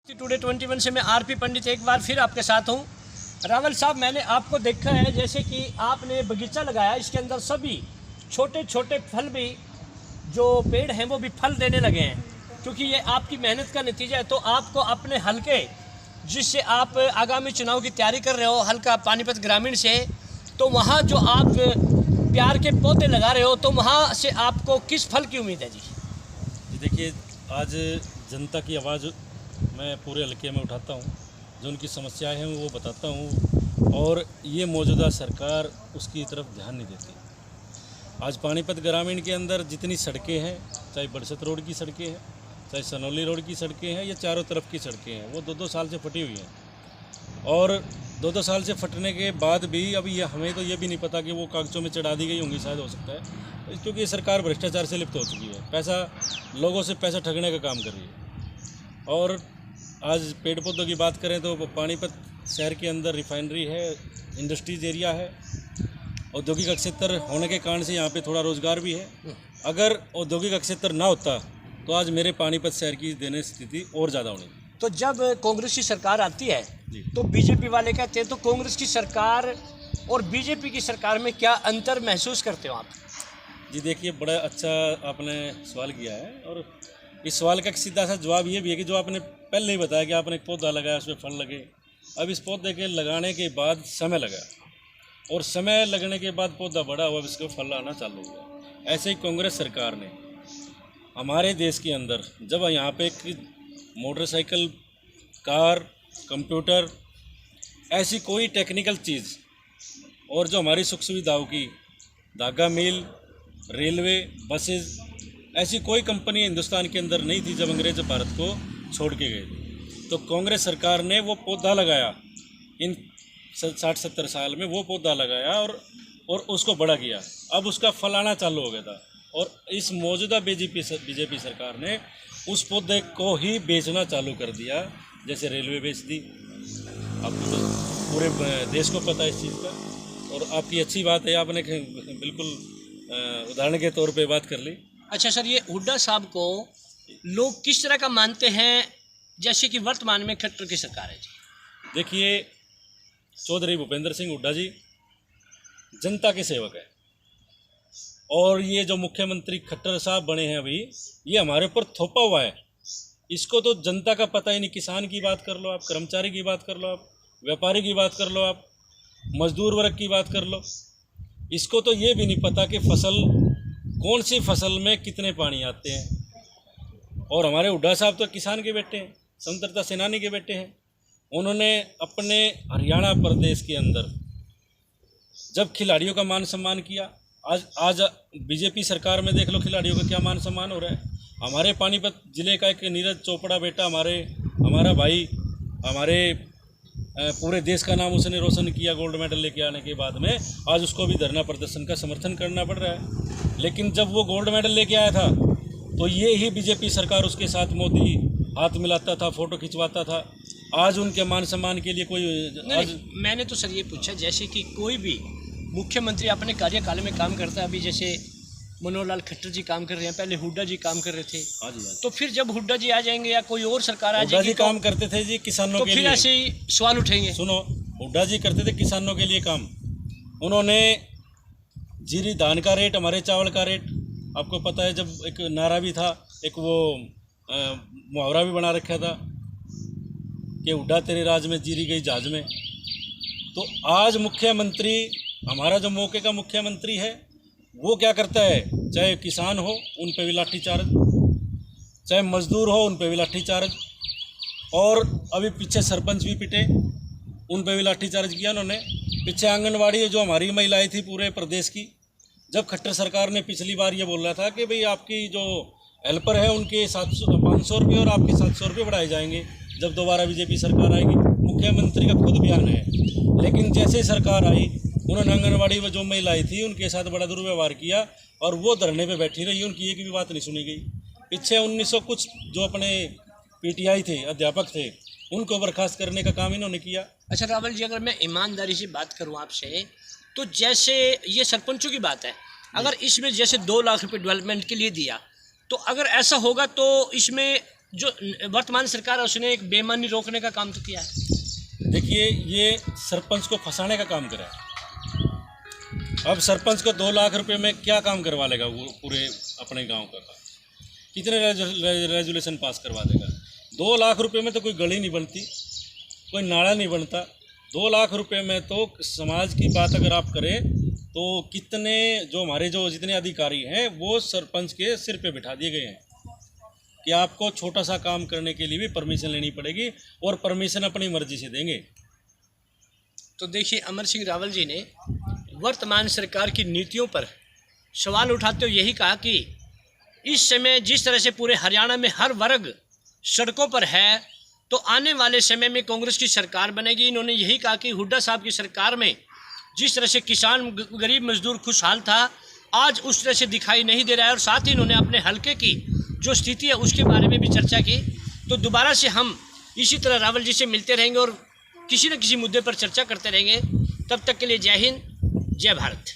Today 21 से मैं RP पंडित एक बार फिर आपके साथ हूँ। रावल साहब, मैंने आपको देखा है जैसे कि आपने बगीचा लगाया, इसके अंदर सभी छोटे छोटे फल भी जो पेड़ हैं वो भी फल देने लगे हैं, क्योंकि ये आपकी मेहनत का नतीजा है। तो आपको अपने हलके, जिससे आप आगामी चुनाव की तैयारी कर रहे हो, हल्का पानीपत ग्रामीण से, तो वहाँ जो आप प्यार के पौधे लगा रहे हो, तो वहाँ से आपको किस फल की उम्मीद है? जी देखिए, आज जनता की आवाज़ मैं पूरे हल्के में उठाता हूँ, जो उनकी समस्याएं हैं वो बताता हूँ, और ये मौजूदा सरकार उसकी तरफ ध्यान नहीं देती। आज पानीपत ग्रामीण के अंदर जितनी सड़कें हैं, चाहे बरसत रोड की सड़कें हैं, चाहे सनौली रोड की सड़कें हैं, या चारों तरफ की सड़कें हैं, वो 2-2 साल से फटी हुई हैं। और 2-2 साल से फटने के बाद भी अभी ये हमें तो ये भी नहीं पता कि वो कागज़ों में चढ़ा दी गई होंगी, शायद हो सकता है, क्योंकि ये सरकार भ्रष्टाचार से लिप्त हो चुकी है। लोगों से पैसा ठगने का काम कर रही है। और आज पेड़ पौधों की बात करें तो पानीपत शहर के अंदर रिफाइनरी है, इंडस्ट्रीज एरिया है, औद्योगिक क्षेत्र होने के कारण से यहाँ पे थोड़ा रोज़गार भी है। अगर औद्योगिक क्षेत्र ना होता तो आज मेरे पानीपत शहर की देने स्थिति और ज़्यादा होनी। तो जब कांग्रेस की सरकार आती है तो बीजेपी वाले कहते हैं, तो कांग्रेस की सरकार और बीजेपी की सरकार में क्या अंतर महसूस करते हो आप? जी देखिए, बड़ा अच्छा आपने सवाल किया है, और इस सवाल का एक सीधा सा जवाब ये भी है कि जो आपने पहले ही बताया कि आपने एक पौधा लगाया, उसमें फल लगे। अब इस पौधे के लगाने के बाद समय लगा, और समय लगने के बाद पौधा बड़ा हुआ, इसको फल आना चालू हुआ। ऐसे ही कांग्रेस सरकार ने हमारे देश के अंदर जब यहाँ पे एक मोटरसाइकिल, कार, कंप्यूटर, ऐसी कोई टेक्निकल चीज़, और जो हमारी सुख सुविधाओं की धागा मिल, रेलवे, बसेस, ऐसी कोई कंपनी हिंदुस्तान के अंदर नहीं थी जब अंग्रेज भारत को छोड़ के गए। तो कांग्रेस सरकार ने वो पौधा लगाया, इन 60-70 साल में वो पौधा लगाया, और उसको बड़ा किया। अब उसका फल आना चालू हो गया था, और इस मौजूदा बीजेपी सरकार ने उस पौधे को ही बेचना चालू कर दिया। जैसे रेलवे बेच दी, आपको तो पूरे देश को पता है इस चीज़ का। और आपकी अच्छी बात है, आपने बिल्कुल उदाहरण के तौर पे बात कर ली। अच्छा सर, ये हुड्डा साहब को लोग किस तरह का मानते हैं, जैसे कि वर्तमान में खट्टर की सरकार है? जी देखिए, चौधरी भूपेंद्र सिंह हुड्डा जी जनता के सेवक है, और ये जो मुख्यमंत्री खट्टर साहब बने हैं अभी, ये हमारे ऊपर थोपा हुआ है। इसको तो जनता का पता ही नहीं। किसान की बात कर लो आप, कर्मचारी की बात कर लो आप, व्यापारी की बात कर लो आप, मजदूर वर्ग की बात कर लो, इसको तो ये भी नहीं पता कि कौन सी फसल में कितने पानी आते हैं। और हमारे हुड्डा साहब तो किसान के बेटे हैं, स्वतंत्रता सेनानी के बेटे हैं। उन्होंने अपने हरियाणा प्रदेश के अंदर जब खिलाड़ियों का मान सम्मान किया, आज बीजेपी सरकार में देख लो खिलाड़ियों का क्या मान सम्मान हो रहा है। हमारे पानीपत जिले का एक नीरज चोपड़ा बेटा, हमारा भाई, हमारे पूरे देश का नाम उसने रोशन किया गोल्ड मेडल लेके आने के बाद में। आज उसको भी धरना प्रदर्शन का समर्थन करना पड़ रहा है। लेकिन जब वो गोल्ड मेडल लेके आया था तो ये ही बीजेपी सरकार उसके साथ मोदी हाथ मिलाता था, फोटो खिंचवाता था। आज उनके मान सम्मान के लिए कोई नहीं, मैंने तो सर ये पूछा, जैसे कि कोई भी मुख्यमंत्री अपने कार्यकाल में काम करता है, अभी जैसे मनोहर लाल खट्टर जी काम कर रहे हैं, पहले हुड्डा जी काम कर रहे थे। हाँ जी। तो फिर जब हुड्डा जी आ जाएंगे या कोई और सरकार आ जाएगी, जाएगी, तो काम करते थे जी किसानों के लिए, तो फिर ऐसे ही सवाल उठेंगे। सुनो, हुड्डा जी करते थे किसानों के लिए काम। उन्होंने जीरी धान का रेट, हमारे चावल का रेट, आपको पता है, जब एक नारा भी था, एक वो मुहावरा भी बना रखा था कि हुड्डा तेरे राज में, जीरी गई जहाज में। तो आज मुख्यमंत्री, हमारा जो मौके का मुख्यमंत्री है, वो क्या करता है, चाहे किसान हो उन पे भी लाठीचार्ज, चाहे मजदूर हो उन पे भी लाठीचार्ज, और अभी पीछे सरपंच भी पिटे, उन पे भी लाठीचार्ज किया उन्होंने। पीछे आंगनवाड़ी जो हमारी महिलाएं थी पूरे प्रदेश की, जब खट्टर सरकार ने पिछली बार ये बोला था कि भाई आपकी जो हेल्पर है उनके 500 रुपये और आपके 700 रुपये बढ़ाए जाएंगे जब दोबारा बीजेपी सरकार आएगी। मुख्यमंत्री का खुद बयान है। लेकिन जैसे सरकार आई, उन्होंने आंगनवाड़ी में जो महिलाएं थी उनके साथ बड़ा दुर्व्यवहार किया, और वो धरने पे बैठी रही, उनकी एक भी बात नहीं सुनी गई। पीछे 1900 कुछ जो अपने पीटीआई थे, अध्यापक थे, उनको बर्खास्त करने का काम इन्होंने किया। अच्छा रावल जी, अगर मैं ईमानदारी से बात करूं आपसे, तो जैसे ये सरपंचों की बात है, अगर इसमें जैसे 2 लाख रुपए डेवलपमेंट के लिए दिया, तो अगर ऐसा होगा तो इसमें जो वर्तमान सरकार है उसने एक बेईमानी रोकने का काम तो किया है। देखिए, ये सरपंच को फंसाने का काम करा है। अब सरपंच को 2 लाख रुपए में क्या काम करवा लेगा वो पूरे अपने गांव का? कितने रेजुलेशन पास करवा देगा? 2 लाख रुपए में तो कोई गली नहीं बनती, कोई नाला नहीं बनता। 2 लाख रुपए में तो समाज की बात अगर आप करें तो कितने जो हमारे जो जितने अधिकारी हैं वो सरपंच के सिर पे बिठा दिए गए हैं कि आपको छोटा सा काम करने के लिए भी परमिशन लेनी पड़ेगी और परमिशन अपनी मर्जी से देंगे। तो देखिए, अमर सिंह रावल जी ने वर्तमान सरकार की नीतियों पर सवाल उठाते हुए यही कहा कि इस समय जिस तरह से पूरे हरियाणा में हर वर्ग सड़कों पर है, तो आने वाले समय में कांग्रेस की सरकार बनेगी। इन्होंने यही कहा कि हुड्डा साहब की सरकार में जिस तरह से किसान गरीब मजदूर खुशहाल था, आज उस तरह से दिखाई नहीं दे रहा है। और साथ ही इन्होंने अपने हलके की जो स्थिति है उसके बारे में भी चर्चा की। तो दोबारा से हम इसी तरह रावल जी से मिलते रहेंगे और किसी न किसी मुद्दे पर चर्चा करते रहेंगे। तब तक के लिए जय हिंद, जय भारत।